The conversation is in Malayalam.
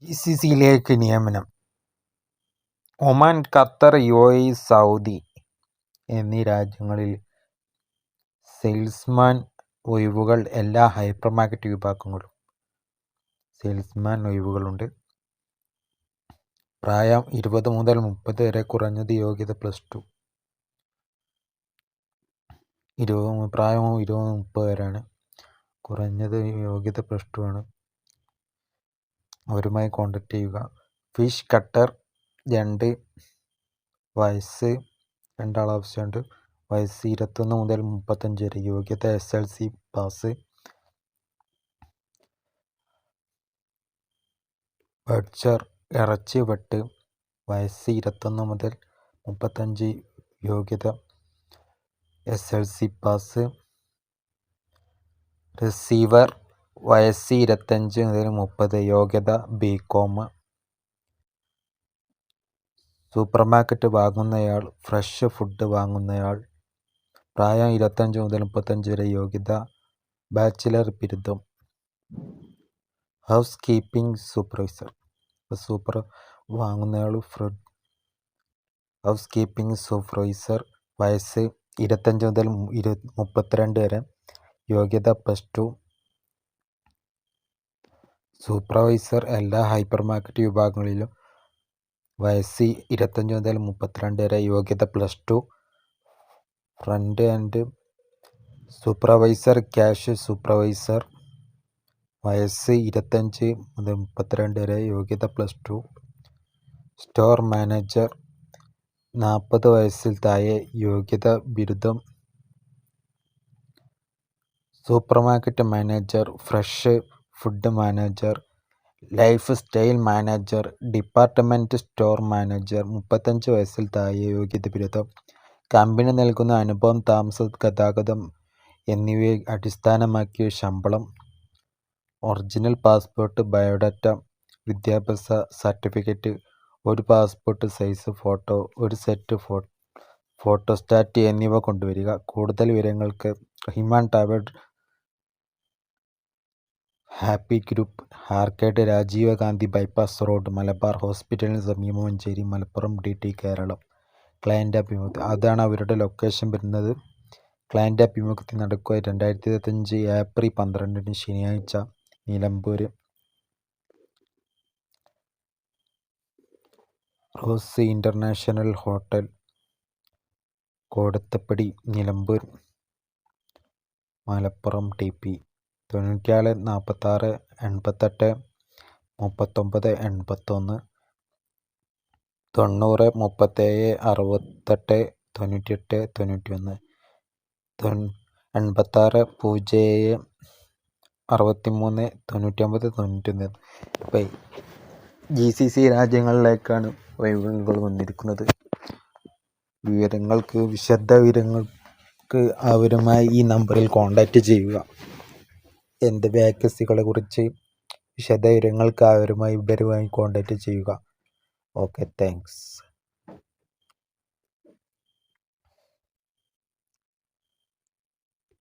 GCCയിലേക്ക് നിയമനം. ഒമാൻ, ഖത്തർ, UAE, സൗദി എന്നീ രാജ്യങ്ങളിൽ സെയിൽസ്മാൻ ഒഴിവുകൾ. എല്ലാ ഹൈപ്പർ മാർക്കറ്റ് വിഭാഗങ്ങളും സെയിൽസ്മാൻ ഒഴിവുകളുണ്ട്. പ്രായം 20 മുതൽ 30 വരെ. കുറഞ്ഞത് യോഗ്യത +2. പ്രായം 20-30 വരെയാണ്. കുറഞ്ഞത് യോഗ്യത +2 ആണ്. അവരുമായി കോൺടാക്ട് ചെയ്യുക. ഫിഷ് കട്ടർ 2 വയസ്സ്, 2 ആൾ ആവശ്യമുണ്ട്. വയസ്സ് 21 മുതൽ 35 വരെ. യോഗ്യത SLC പാസ്. ബട്ചർ ഇറച്ചി വെട്ട്. വയസ്സ് 21 മുതൽ 35. യോഗ്യത SLC പാസ്. റിസീവർ വയസ്സ് 25 മുതൽ 30. യോഗ്യത BCom. സൂപ്പർ മാർക്കറ്റ് വാങ്ങുന്നയാൾ, ഫ്രഷ് ഫുഡ് വാങ്ങുന്നയാൾ. പ്രായം 25 മുതൽ 35 വരെ. യോഗ്യത ബാച്ചിലർ ബിരുദം. Housekeeping supervisor. വാങ്ങുന്നയാൾ ഹൗസ് കീപ്പിംഗ് സൂപ്പർവൈസർ. വയസ്സ് 25 മുതൽ 32 വരെ. യോഗ്യത +2. സൂപ്പർവൈസർ എല്ലാ ഹൈപ്പർ മാർക്കറ്റ് വിഭാഗങ്ങളിലും. വയസ്സ് 25 മുതൽ 32 വരെ. യോഗ്യത +2. Front end supervisor, cash supervisor. വയസ്സ് 25 മുതൽ 32 വരെ. യോഗ്യത +2. സ്റ്റോർ മാനേജർ 40 വയസ്സിൽ താഴെ. യോഗ്യത ബിരുദം. Super market manager, fresh food manager, life style manager, department store manager. 35 വയസ്സിൽ താഴെ. യോഗ്യത ബിരുദം. കമ്പനി നൽകുന്ന അനുഭവം, താമസം, ഗതാഗതം എന്നിവയെ അടിസ്ഥാനമാക്കിയ ശമ്പളം. ഒറിജിനൽ പാസ്പോർട്ട്, ബയോഡാറ്റ, വിദ്യാഭ്യാസ സർട്ടിഫിക്കറ്റ്, ഒരു പാസ്പോർട്ട് സൈസ് ഫോട്ടോ, ഒരു സെറ്റ് ഫോട്ടോസ്റ്റാറ്റ് എന്നിവ കൊണ്ടുവരിക. കൂടുതൽ വിവരങ്ങൾക്ക് Rahiman tower, happy group, arcade, Rajiv Gandhi bypass road, Malabar ഹോസ്പിറ്റലിന് സമീപം, മഞ്ചേരി, മലപ്പുറം DT, കേരളം. ക്ലയൻ്റ് അഭിമുഖം. അതാണ് അവരുടെ ലൊക്കേഷൻ വരുന്നത്. ക്ലയൻ്റ് അഭിമുഖത്തിൽ നടക്കുക 2025 ഏപ്രിൽ 12 ശനിയാഴ്ച, Nilambur. Rose international hotel, Kodathappadi, Nilambur. Malappuram TP 94 46 88 39 81 90 37 68 98 91 86 07 63 99 91. ഇപ്പം GCC രാജ്യങ്ങളിലേക്കാണ് ഒഴിവുകൾ വന്നിരിക്കുന്നത്. വിശദ വിവരങ്ങൾക്ക് അവരുമായി ഈ നമ്പറിൽ കോൺടാക്റ്റ് ചെയ്യുക. എന്ത് വേക്കൻസികളെ കുറിച്ച് വിശദ വിവരങ്ങൾക്ക് ഇവരുമായി കോൺടാക്റ്റ് ചെയ്യുക. Okay, thanks.